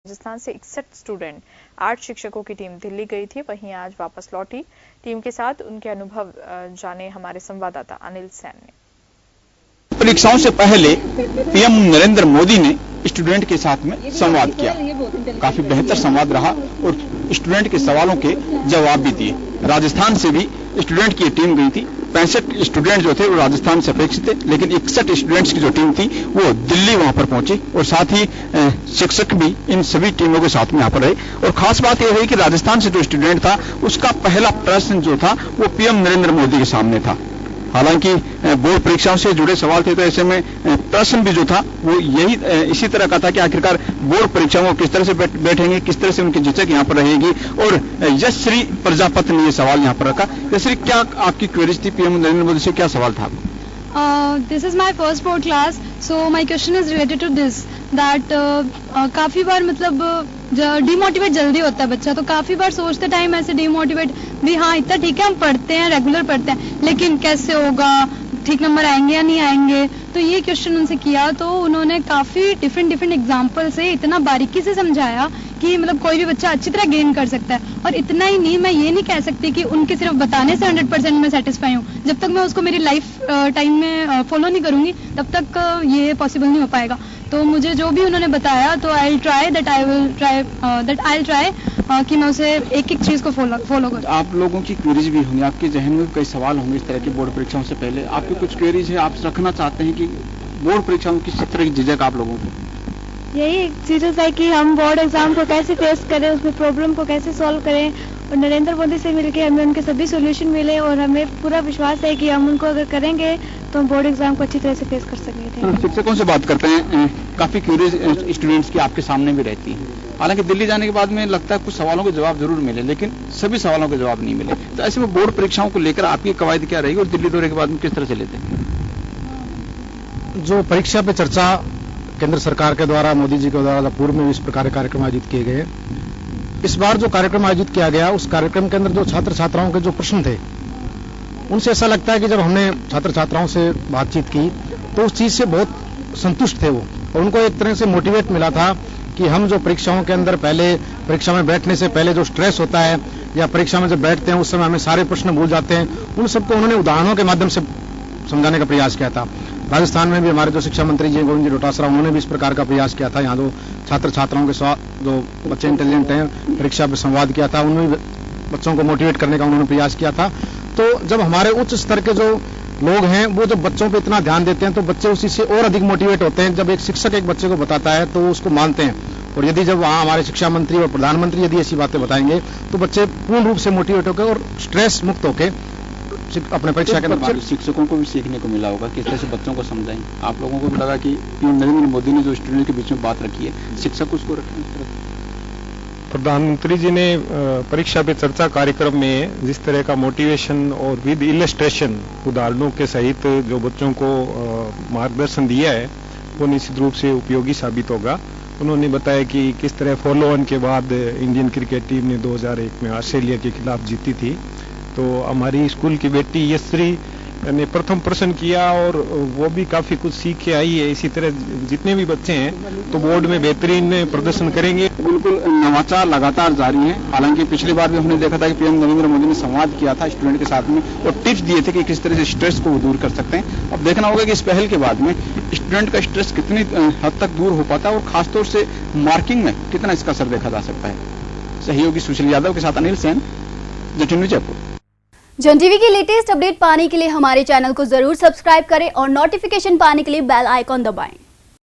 राजस्थान से 61 स्टूडेंट 8 शिक्षकों की टीम दिल्ली गई थी, वहीं आज वापस लौटी। टीम के साथ उनके अनुभव जाने हमारे संवाददाता अनिल सैन ने। परीक्षाओं से पहले पीएम नरेंद्र मोदी ने स्टूडेंट के साथ में संवाद किया। काफी बेहतर संवाद रहा और स्टूडेंट के सवालों के जवाब भी दिए। राजस्थान से भी स्टूडेंट की टीम गई थी। 65 स्टूडेंट जो थे वो राजस्थान से अपेक्षित थे, लेकिन 61 स्टूडेंट्स की जो टीम थी वो दिल्ली वहां पर पहुंची और साथ ही शिक्षक भी इन सभी टीमों के साथ में यहाँ पर रहे। और खास बात यह रही कि राजस्थान से जो स्टूडेंट था उसका पहला प्रश्न जो था वो पीएम नरेंद्र मोदी के सामने था। हालांकि बोर्ड परीक्षाओं से जुड़े सवाल थे, तो ऐसे में प्रश्न भी जो था वो यही इसी तरह का था कि आखिरकार बोर्ड परीक्षाओं को किस तरह से बैठेंगे, किस तरह से उनकी झिझक यहाँ पर रहेगी। और यशश्री प्रजापति ने ये सवाल यहाँ पर रखा। यशश्री, क्या आपकी क्वेरीज थी पीएम नरेंद्र मोदी से, क्या सवाल था? This is my first board class, so my question is related to this that काफी बार मतलब डिमोटिवेट जल्दी होता है बच्चा, तो काफी बार सोचते टाइम ऐसे डिमोटिवेट भी, हाँ इतना ठीक है हम पढ़ते हैं, रेगुलर पढ़ते हैं, लेकिन कैसे होगा, ठीक नंबर आएंगे या नहीं आएंगे। तो ये क्वेश्चन उनसे किया तो उन्होंने काफी डिफरेंट एग्जाम्पल से इतना बारीकी से समझाया कि मतलब कोई भी बच्चा अच्छी तरह गेन कर सकता है। और इतना ही नहीं, मैं ये नहीं कह सकती कि उनके सिर्फ बताने से 100% मैं सेटिस्फाई हूँ। जब तक मैं उसको मेरी लाइफ टाइम में फॉलो नहीं करूंगी तब तक ये पॉसिबल नहीं हो पाएगा। तो मुझे जो भी उन्होंने बताया तो आई विल ट्राई कि मैं उसे एक चीज को फॉलो करूं। आप लोगों की क्वेरीज भी होंगी, आपके जहन में कई सवाल होंगे इस तरह की बोर्ड परीक्षाओं से पहले। आपकी कुछ क्वेरीज है, आप रखना चाहते हैं कि बोर्ड परीक्षाओं की किस तरह की झिझक आप लोगों को? यही चीजें है कि हम बोर्ड एग्जाम को कैसे फेस करें, उसमें प्रॉब्लम को कैसे सॉल्व करें। और नरेंद्र मोदी से मिलकर हमें उनके सभी सोल्यूशन मिले और हमें पूरा विश्वास है कि हम उनको अगर करेंगे तो हम बोर्ड एग्जाम को अच्छी तरह से फेस कर सकेंगे। शिक्षकों से बात करते हैं, काफी क्यूरियस स्टूडेंट्स की आपके सामने भी रहती है। हालांकि दिल्ली जाने के बाद में लगता है कुछ सवालों के जवाब जरूर मिले, लेकिन सभी सवालों के जवाब नहीं मिले। तो ऐसे में बोर्ड परीक्षाओं को लेकर आपकी कवायद क्या रहेगी और दिल्ली दौरे के बाद में किस तरह से लेते हैं? जो परीक्षा पे चर्चा केंद्र सरकार के द्वारा, मोदी जी के द्वारा पूर्व में भी इस प्रकार के कार्यक्रम आयोजित किए गए। इस बार जो कार्यक्रम आयोजित किया गया उस कार्यक्रम के अंदर जो छात्र छात्राओं के जो प्रश्न थे उनसे ऐसा लगता है कि जब हमने छात्र छात्राओं से बातचीत की तो उस चीज से बहुत संतुष्ट थे वो, और उनको एक तरह से मोटिवेट मिला था कि हम जो परीक्षाओं के अंदर पहले परीक्षा में बैठने से पहले जो स्ट्रेस होता है या परीक्षा में जब बैठते हैं उस समय हमें सारे प्रश्न भूल जाते हैं, उन सबको उन्होंने उदाहरणों के माध्यम से समझाने का प्रयास किया था। राजस्थान में भी हमारे जो शिक्षा मंत्री जी गोविंद जी डोटासरा, उन्होंने भी इस प्रकार का प्रयास किया था। यहाँ जो छात्र छात्राओं के साथ जो बच्चे इंटेलिजेंट हैं परीक्षा पर संवाद किया था, उन्होंने बच्चों को मोटिवेट करने का उन्होंने प्रयास किया था। तो जब हमारे उच्च स्तर के जो लोग हैं वो जब बच्चों पे इतना ध्यान देते हैं तो बच्चे उसी से और अधिक मोटिवेट होते हैं। जब एक शिक्षक एक बच्चे को बताता है तो वो उसको मानते हैं, और यदि जब वहाँ हमारे शिक्षा मंत्री और प्रधानमंत्री यदि ऐसी बातें बताएंगे तो बच्चे पूर्ण रूप से मोटिवेट होकर और स्ट्रेस मुक्त होकर अपने परीक्षा के अंदर। शिक्षकों को भी सीखने को मिला होगा किस तरह से बच्चों को समझाएं। आप लोगों को भी लगा कि नरेंद्र मोदी ने जो स्टूडेंट के बीच में बात रखी है, शिक्षक उसको रखें। प्रधानमंत्री जी ने परीक्षा पे चर्चा कार्यक्रम में जिस तरह का मोटिवेशन और विद इलस्ट्रेशन उदाहरणों के सहित जो बच्चों को मार्गदर्शन दिया है वो निश्चित रूप से उपयोगी साबित होगा। उन्होंने बताया कि किस तरह फॉलो ऑन के बाद इंडियन क्रिकेट टीम ने 2001 में ऑस्ट्रेलिया के खिलाफ जीती थी। तो हमारी स्कूल की बेटी यशश्री ने प्रथम प्रश्न किया और वो भी काफी कुछ सीख के आई है। इसी तरह जितने भी बच्चे हैं तो बोर्ड में बेहतरीन प्रदर्शन करेंगे। बिल्कुल नवाचार लगातार जारी है। हालांकि पिछली बार भी हमने देखा था कि पीएम नरेंद्र मोदी ने संवाद किया था स्टूडेंट के साथ में और टिप्स दिए थे कि किस तरह से स्ट्रेस को दूर कर सकते हैं। अब देखना होगा कि इस पहल के बाद में स्टूडेंट का स्ट्रेस कितनी हद तक दूर हो पाता है और खासतौर से मार्किंग में कितना इसका असर देखा जा सकता है। सहयोगी सुशील यादव के साथ अनिल सैन, जटिन जयपुर। जन टीवी की लेटेस्ट अपडेट पाने के लिए हमारे चैनल को जरूर सब्सक्राइब करें और नोटिफिकेशन पाने के लिए बेल आइकॉन दबाएं।